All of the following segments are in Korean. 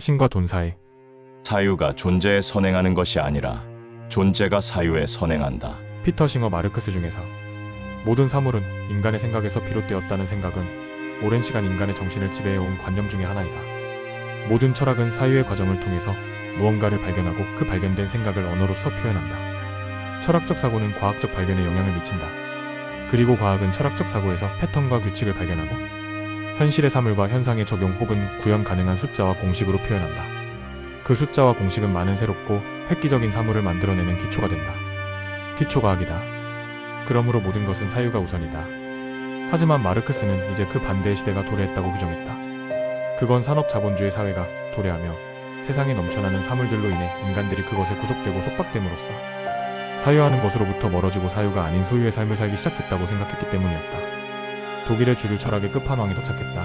신과 돈 사이. 사유가 존재에 선행하는 것이 아니라 존재가 사유에 선행한다. 피터 싱어 마르크스 중에서 모든 사물은 인간의 생각에서 비롯되었다는 생각은 오랜 시간 인간의 정신을 지배해온 관념 중의 하나이다. 모든 철학은 사유의 과정을 통해서 무언가를 발견하고 그 발견된 생각을 언어로서 표현한다. 철학적 사고는 과학적 발견에 영향을 미친다. 그리고 과학은 철학적 사고에서 패턴과 규칙을 발견하고 현실의 사물과 현상의 적용 혹은 구현 가능한 숫자와 공식으로 표현한다. 그 숫자와 공식은 많은 새롭고 획기적인 사물을 만들어내는 기초가 된다. 기초과학이다. 그러므로 모든 것은 사유가 우선이다. 하지만 마르크스는 이제 그 반대의 시대가 도래했다고 규정했다. 그건 산업자본주의 사회가 도래하며 세상에 넘쳐나는 사물들로 인해 인간들이 그것에 구속되고 속박됨으로써 사유하는 것으로부터 멀어지고 사유가 아닌 소유의 삶을 살기 시작했다고 생각했기 때문이었다. 독일의 주류 철학의 끝판왕에 도착했다.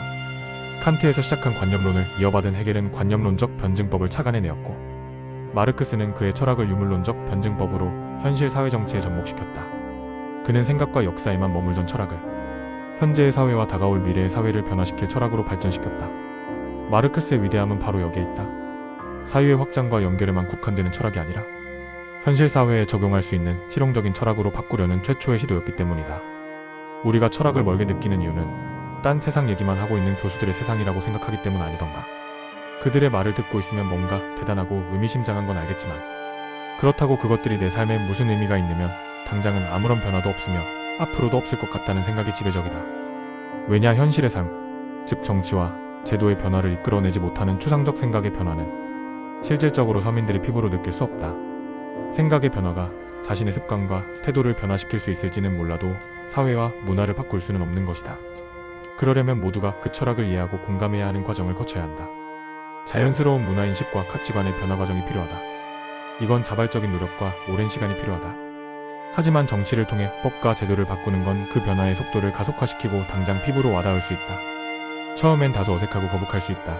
칸트에서 시작한 관념론을 이어받은 헤겔은 관념론적 변증법을 착안해내었고 마르크스는 그의 철학을 유물론적 변증법으로 현실 사회 정치에 접목시켰다. 그는 생각과 역사에만 머물던 철학을 현재의 사회와 다가올 미래의 사회를 변화시킬 철학으로 발전시켰다. 마르크스의 위대함은 바로 여기에 있다. 사유의 확장과 연결에만 국한되는 철학이 아니라 현실 사회에 적용할 수 있는 실용적인 철학으로 바꾸려는 최초의 시도였기 때문이다. 우리가 철학을 멀게 느끼는 이유는 딴 세상 얘기만 하고 있는 교수들의 세상이라고 생각하기 때문 아니던가. 그들의 말을 듣고 있으면 뭔가 대단하고 의미심장한 건 알겠지만 그렇다고 그것들이 내 삶에 무슨 의미가 있냐면 당장은 아무런 변화도 없으며 앞으로도 없을 것 같다는 생각이 지배적이다. 왜냐 현실의 삶, 즉 정치와 제도의 변화를 이끌어내지 못하는 추상적 생각의 변화는 실질적으로 서민들이 피부로 느낄 수 없다. 생각의 변화가 자신의 습관과 태도를 변화시킬 수 있을지는 몰라도 사회와 문화를 바꿀 수는 없는 것이다. 그러려면 모두가 그 철학을 이해하고 공감해야 하는 과정을 거쳐야 한다. 자연스러운 문화인식과 가치관의 변화 과정이 필요하다. 이건 자발적인 노력과 오랜 시간이 필요하다. 하지만 정치를 통해 법과 제도를 바꾸는 건 그 변화의 속도를 가속화시키고 당장 피부로 와닿을 수 있다. 처음엔 다소 어색하고 거북할 수 있다.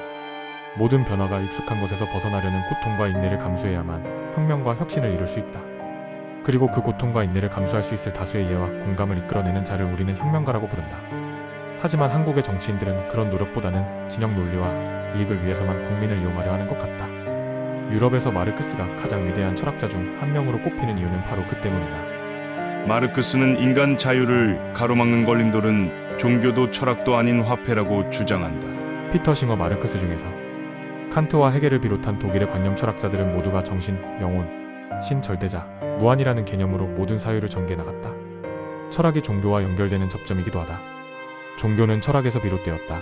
모든 변화가 익숙한 것에서 벗어나려는 고통과 인내를 감수해야만 혁명과 혁신을 이룰 수 있다. 그리고 그 고통과 인내를 감수할 수 있을 다수의 이해와 공감을 이끌어내는 자를 우리는 혁명가라고 부른다. 하지만 한국의 정치인들은 그런 노력보다는 진영 논리와 이익을 위해서만 국민을 이용하려 하는 것 같다. 유럽에서 마르크스가 가장 위대한 철학자 중 한 명으로 꼽히는 이유는 바로 그 때문이다. 마르크스는 인간 자유를 가로막는 걸림돌은 종교도 철학도 아닌 화폐라고 주장한다. 피터 싱어 마르크스 중에서 칸트와 헤겔을 비롯한 독일의 관념 철학자들은 모두가 정신, 영혼, 신, 절대자, 무한이라는 개념으로 모든 사유를 전개해 나갔다. 철학이 종교와 연결되는 접점이기도 하다. 종교는 철학에서 비롯되었다.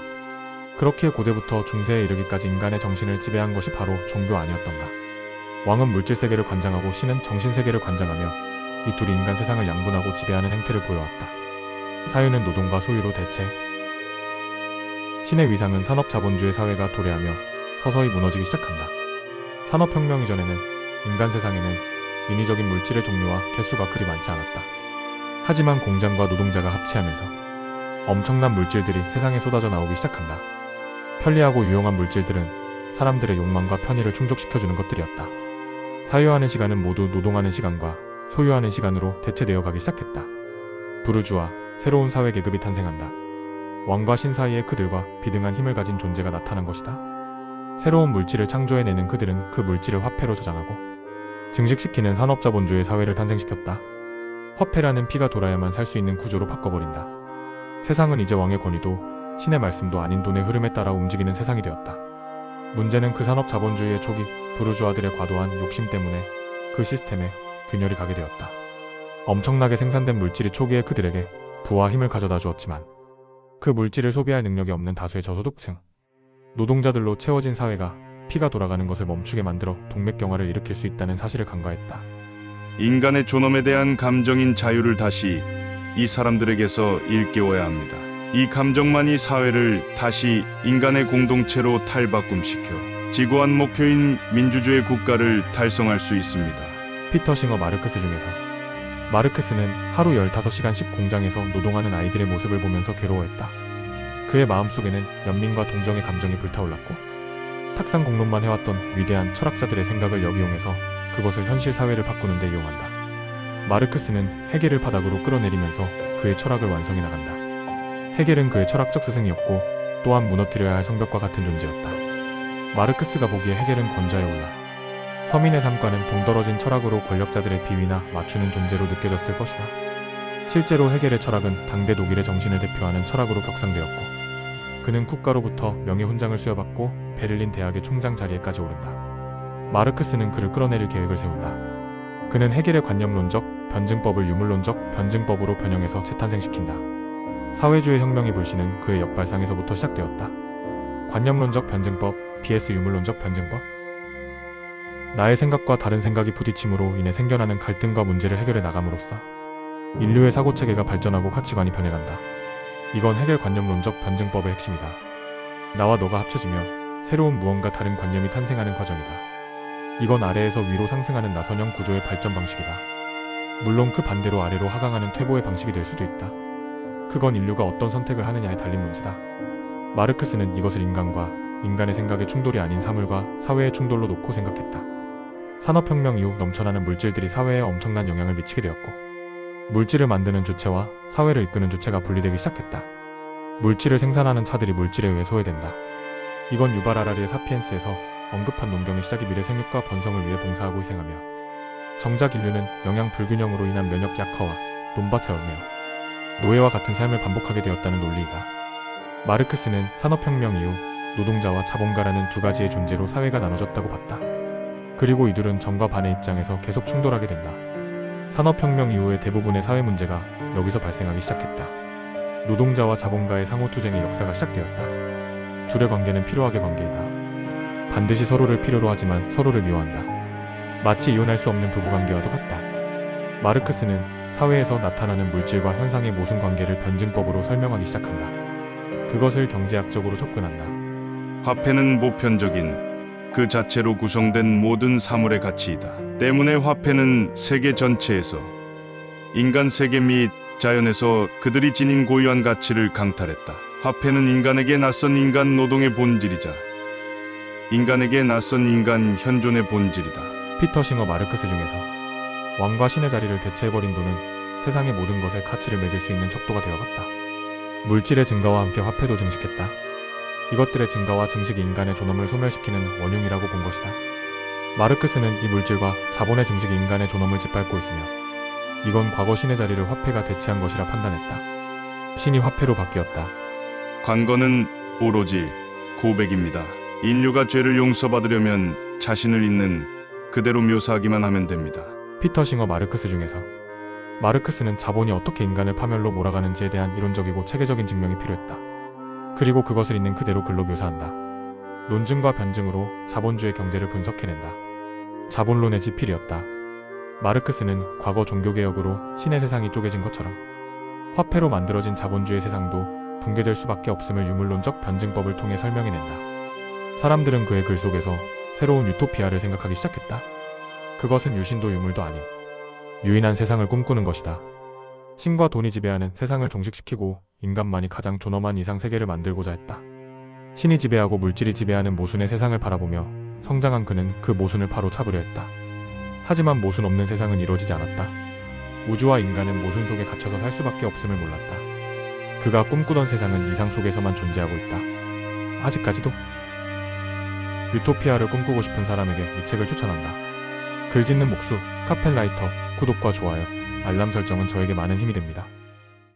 그렇기에 고대부터 중세에 이르기까지 인간의 정신을 지배한 것이 바로 종교 아니었던가. 왕은 물질세계를 관장하고 신은 정신세계를 관장하며 이 둘이 인간 세상을 양분하고 지배하는 행태를 보여왔다. 사유는 노동과 소유로 대체. 신의 위상은 산업자본주의 사회가 도래하며 서서히 무너지기 시작한다. 산업혁명 이전에는 인간 세상에는 인위적인 물질의 종류와 개수가 그리 많지 않았다. 하지만 공장과 노동자가 합치하면서 엄청난 물질들이 세상에 쏟아져 나오기 시작한다. 편리하고 유용한 물질들은 사람들의 욕망과 편의를 충족시켜주는 것들이었다. 사유하는 시간은 모두 노동하는 시간과 소유하는 시간으로 대체되어 가기 시작했다. 부르주아, 새로운 사회 계급이 탄생한다. 왕과 신 사이에 그들과 비등한 힘을 가진 존재가 나타난 것이다. 새로운 물질을 창조해내는 그들은 그 물질을 화폐로 저장하고 증식시키는 산업자본주의 사회를 탄생시켰다. 화폐라는 피가 돌아야만 살 수 있는 구조로 바꿔버린다. 세상은 이제 왕의 권위도 신의 말씀도 아닌 돈의 흐름에 따라 움직이는 세상이 되었다. 문제는 그 산업자본주의의 초기 부르주아들의 과도한 욕심 때문에 그 시스템에 균열이 가게 되었다. 엄청나게 생산된 물질이 초기에 그들에게 부와 힘을 가져다 주었지만 그 물질을 소비할 능력이 없는 다수의 저소득층, 노동자들로 채워진 사회가 피가 돌아가는 것을 멈추게 만들어 동맥경화를 일으킬 수 있다는 사실을 간과했다. 인간의 존엄에 대한 감정인 자유를 다시 이 사람들에게서 일깨워야 합니다. 이 감정만이 사회를 다시 인간의 공동체로 탈바꿈시켜 지구한 목표인 민주주의 국가를 달성할 수 있습니다. 피터 싱어 마르크스 중에서 마르크스는 하루 15시간씩 공장에서 노동하는 아이들의 모습을 보면서 괴로워했다. 그의 마음속에는 연민과 동정의 감정이 불타올랐고 탁상 공론만 해왔던 위대한 철학자들의 생각을 역이용해서 그것을 현실 사회를 바꾸는 데 이용한다. 마르크스는 헤겔을 바닥으로 끌어내리면서 그의 철학을 완성해 나간다. 헤겔은 그의 철학적 스승이었고 또한 무너뜨려야 할 성벽과 같은 존재였다. 마르크스가 보기에 해겔은 권좌에 올라 서민의 삶과는 동떨어진 철학으로 권력자들의 비위나 맞추는 존재로 느껴졌을 것이다. 실제로 해겔의 철학은 당대 독일의 정신을 대표하는 철학으로 격상되었고 그는 국가로부터 명예훈장을 수여받고 베를린 대학의 총장 자리에까지 오른다. 마르크스는 그를 끌어내릴 계획을 세운다. 그는 해겔의 관념론적 변증법을 유물론적 변증법으로 변형해서 재탄생시킨다. 사회주의 혁명의 불씨는 그의 역발상에서부터 시작되었다. 관념론적 변증법 vs 유물론적 변증법. 나의 생각과 다른 생각이 부딪힘으로 인해 생겨나는 갈등과 문제를 해결해 나감으로써 인류의 사고체계가 발전하고 가치관이 변해간다. 이건 해겔 관념론적 변증법의 핵심이다. 나와 너가 합쳐지며 새로운 무언가 다른 관념이 탄생하는 과정이다. 이건 아래에서 위로 상승하는 나선형 구조의 발전 방식이다. 물론 그 반대로 아래로 하강하는 퇴보의 방식이 될 수도 있다. 그건 인류가 어떤 선택을 하느냐에 달린 문제다. 마르크스는 이것을 인간과 인간의 생각의 충돌이 아닌 사물과 사회의 충돌로 놓고 생각했다. 산업혁명 이후 넘쳐나는 물질들이 사회에 엄청난 영향을 미치게 되었고 물질을 만드는 주체와 사회를 이끄는 주체가 분리되기 시작했다. 물질을 생산하는 차들이 물질에 의해 소외된다. 이건 유발 하라리의 사피엔스에서 언급한 농경의 시작이 미래 생육과 번성을 위해 봉사하고 희생하며 정작 인류는 영양 불균형으로 인한 면역 약화와 논밭에 얽매여 노예와 같은 삶을 반복하게 되었다는 논리이다. 마르크스는 산업혁명 이후 노동자와 자본가라는 두 가지의 존재로 사회가 나눠졌다고 봤다. 그리고 이들은 정과 반의 입장에서 계속 충돌하게 된다. 산업혁명 이후의 대부분의 사회 문제가 여기서 발생하기 시작했다. 노동자와 자본가의 상호투쟁의 역사가 시작되었다. 둘의 관계는 필요하게 관계이다. 반드시 서로를 필요로 하지만 서로를 미워한다. 마치 이혼할 수 없는 부부관계와도 같다. 마르크스는 사회에서 나타나는 물질과 현상의 모순 관계를 변증법으로 설명하기 시작한다. 그것을 경제학적으로 접근한다. 화폐는 보편적인 그 자체로 구성된 모든 사물의 가치이다. 때문에 화폐는 세계 전체에서 인간 세계 및 자연에서 그들이 지닌 고유한 가치를 강탈했다. 화폐는 인간에게 낯선 인간 노동의 본질이자 인간에게 낯선 인간 현존의 본질이다. 피터 싱어 마르크스 중에서 왕과 신의 자리를 대체해버린 돈은 세상의 모든 것에 가치를 매길 수 있는 척도가 되어갔다. 물질의 증가와 함께 화폐도 증식했다. 이것들의 증가와 증식이 인간의 존엄을 소멸시키는 원흉이라고 본 것이다. 마르크스는 이 물질과 자본의 증식이 인간의 존엄을 짓밟고 있으며 이건 과거 신의 자리를 화폐가 대체한 것이라 판단했다. 신이 화폐로 바뀌었다. 관건은 오로지 고백입니다. 인류가 죄를 용서받으려면 자신을 있는 그대로 묘사하기만 하면 됩니다. 피터 싱어 마르크스 중에서 마르크스는 자본이 어떻게 인간을 파멸로 몰아가는지에 대한 이론적이고 체계적인 증명이 필요했다. 그리고 그것을 있는 그대로 글로 묘사한다. 논증과 변증으로 자본주의 경제를 분석해낸다. 자본론의 지필이었다. 마르크스는 과거 종교개혁으로 신의 세상이 쪼개진 것처럼 화폐로 만들어진 자본주의 세상도 붕괴될 수밖에 없음을 유물론적 변증법을 통해 설명해낸다. 사람들은 그의 글 속에서 새로운 유토피아를 생각하기 시작했다. 그것은 유신도 유물도 아닌 유인한 세상을 꿈꾸는 것이다. 신과 돈이 지배하는 세상을 종식시키고 인간만이 가장 존엄한 이상 세계를 만들고자 했다. 신이 지배하고 물질이 지배하는 모순의 세상을 바라보며 성장한 그는 그 모순을 바로 잡으려 했다. 하지만 모순 없는 세상은 이루어지지 않았다. 우주와 인간은 모순 속에 갇혀서 살 수밖에 없음을 몰랐다. 그가 꿈꾸던 세상은 이상 속에서만 존재하고 있다. 아직까지도. 유토피아를 꿈꾸고 싶은 사람에게 이 책을 추천한다. 글 짓는 목수, 카펜라이터, 구독과 좋아요, 알람 설정은 저에게 많은 힘이 됩니다.